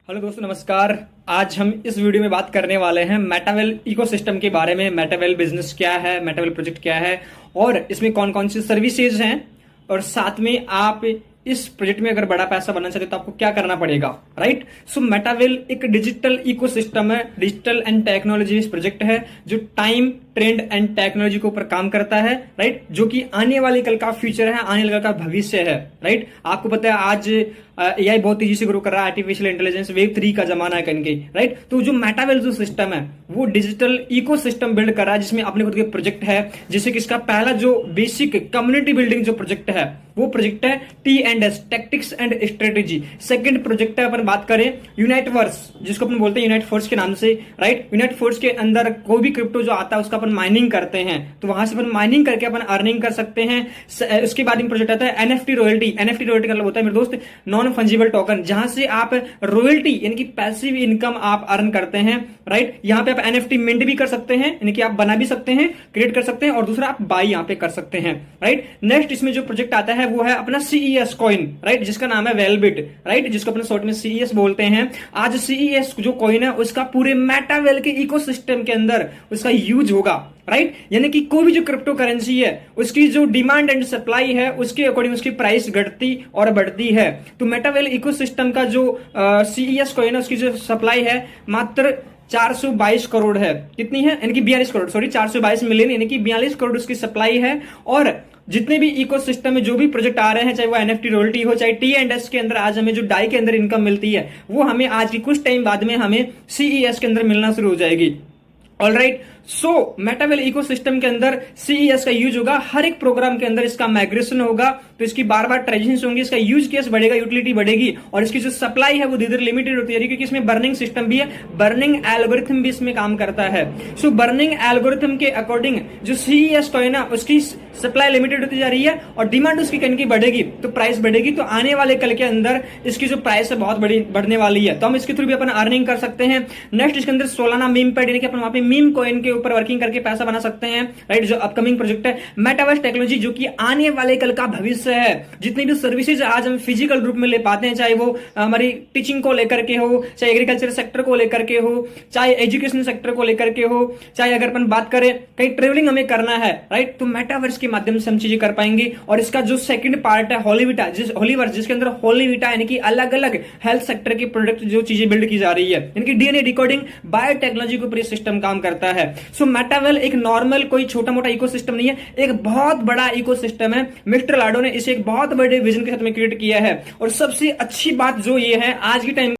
Hello दोस्तों, नमस्कार। आज हम इस वीडियो में बात करने वाले हैं मेटावेल इकोसिस्टम के बारे में। मेटावेल बिजनेस क्या है, मेटावेल प्रोजेक्ट क्या है और इसमें कौन कौन सी सर्विसेज हैं, और साथ में आप इस प्रोजेक्ट में अगर बड़ा पैसा बनना चाहते हो तो आपको क्या करना पड़ेगा, राइट। सो मेटावेल एक डिजिटल इकोसिस्टम है, डिजिटल एंड टेक्नोलॉजी प्रोजेक्ट है जो टाइम, ट्रेंड एंड टेक्नोलॉजी के ऊपर काम करता है, राइट। जो कि आने वाले कल का फ्यूचर है, आने वाले कल का भविष्य है, राइट। आपको पता है आज एआई बहुत तेजी से ग्रो कर रहा है, आर्टिफिशियल इंटेलिजेंस वेव 3 का जमाना है कहीं, राइट। तो जो मेटावेल जो सिस्टम है वो डिजिटल इकोसिस्टम बिल्ड कर रहा है, जिसमें अपने खुद के प्रोजेक्ट है। जैसे कि इसका पहला जो बेसिक कम्युनिटी बिल्डिंग जो प्रोजेक्ट है वो प्रोजेक्ट है T&S, tactics and strategy. Second project है, अपन बात करें यूनाइट वर्स, जिसको अपन बोलते हैं यूनाइट फोर्स के नाम से, राइट। यूनाइट फोर्स के अंदर कोई भी क्रिप्टो जो आता है उसका अपन माइनिंग करते हैं, तो वहां से अपन माइनिंग करके अपन अर्निंग कर सकते हैं। उसके बाद में प्रोजेक्ट आता है एनएफटी रॉयल्टी। एनएफटी रॉयल्टी का मतलब होता है मेरे दोस्त नॉन फंजिबल टोकन, जहां से आप रॉयल्टी यानी कि पैसिव इनकम आप अर्न करते हैं, राइट। यहां पे आप एनएफटी मिंट भी कर सकते हैं, यानी कि आप बना भी सकते हैं, क्रिएट कर सकते हैं, और दूसरा आप बाई यहां पे कर सकते हैं, राइट। नेक्स्ट इसमें जो प्रोजेक्ट आता है वो है अपना सीईएस कॉइन, राइट, जिसका नाम है वेलबिट, राइट, जिसको अपने शॉर्ट में सीईएस बोलते हैं। आज सीईएस जो कॉइन है उसका पूरे मेटावेल के इकोसिस्टम के अंदर उसका यूज होगा, राइट। यानी कि कोई भी जो क्रिप्टो करेंसी है उसकी जो डिमांड एंड सप्लाई है उसके अकॉर्डिंग उसकी प्राइस घटती और बढ़ती है। तो मेटावेल इकोसिस्टम का जो सीईएस कॉइन है उसकी जो सप्लाई है मात्र 422 करोड़ है। कितनी है? यानी कि 42 करोड़, सॉरी 422 मिलियन, यानी कि 42 करोड़ उसकी सप्लाई है। और जितने भी इकोसिस्टम में जो भी प्रोजेक्ट आ रहे हैं, चाहे वो एनएफटी रॉयल्टी हो, चाहे T&S के अंदर आज हमें जो डाई के अंदर इनकम मिलती है वो हमें आज की कुछ टाइम बाद में हमें सीईएस के अंदर मिलना शुरू हो जाएगी। All right. सो मेटावेल इकोसिस्टम के अंदर सीईएस का यूज होगा, हर एक प्रोग्राम के अंदर इसका माइग्रेशन होगा, तो इसकी बार बार ट्रांजेक्शन होंगी, इसका यूज केस बढ़ेगा, यूटिलिटी बढ़ेगी, और इसकी जो सप्लाई है वो धीरे धीरे लिमिटेड होती है, क्योंकि इसमें बर्निंग सिस्टम भी है, बर्निंग एल्गोरिथम भी इसमें काम करता है। सो बर्निंग एल्गोरिथम के अकॉर्डिंग जो सीईएस कॉइन है उसकी सप्लाई लिमिटेड होती जा रही है और डिमांड उसकी कहीं की बढ़ेगी तो प्राइस बढ़ेगी। तो आने वाले कल के अंदर इसकी जो प्राइस है बहुत बड़ी बढ़ने वाली है, तो हम इसके थ्रू भी अपन अर्निंग कर सकते हैं। नेक्स्ट इसके अंदर सोलाना मीम पैड, यानी कि अपन वहां पे मीम कॉइन के ऊपर वर्किंग करके पैसा बना सकते हैं, राइट। जो अपकमिंग प्रोजेक्ट है मेटावर्स टेक्नोलॉजी, जो कि आने वाले कल का भविष्य है। जितनी भी सर्विसेज आज हम फिजिकल रूप में ले पाते हैं, चाहे वो हमारी टीचिंग को लेकर के हो, चाहे एग्रीकल्चर सेक्टर को लेकर के हो, चाहे एजुकेशन सेक्टर को लेकर के हो, चाहे अगर अपन बात करें कहीं ट्रेवलिंग हमें करना है, राइट, तो मेटावर्स के माध्यम से हम चीजें कर पाएंगे। और इसका जो सेकंड पार्ट है हॉलीविटा, हॉलीवर्स, जिसके अंदर हॉलीविटा यानी कि अलग अलग हेल्थ सेक्टर के प्रोडक्ट जो चीजें बिल्ड की जा रही है, यानी कि डीएनए डिकोडिंग, बायोटेक्नोलॉजी के ऊपर ये सिस्टम काम करता है। सो मेटावेल एक नॉर्मल कोई छोटा मोटा इकोसिस्टम नहीं है, एक बहुत बड़ा इकोसिस्टम है। मिस्टर लाडो ने इसे एक बहुत बड़े विजन के साथ में क्रिएट किया है। और सबसे अच्छी बात जो ये है आज की टाइम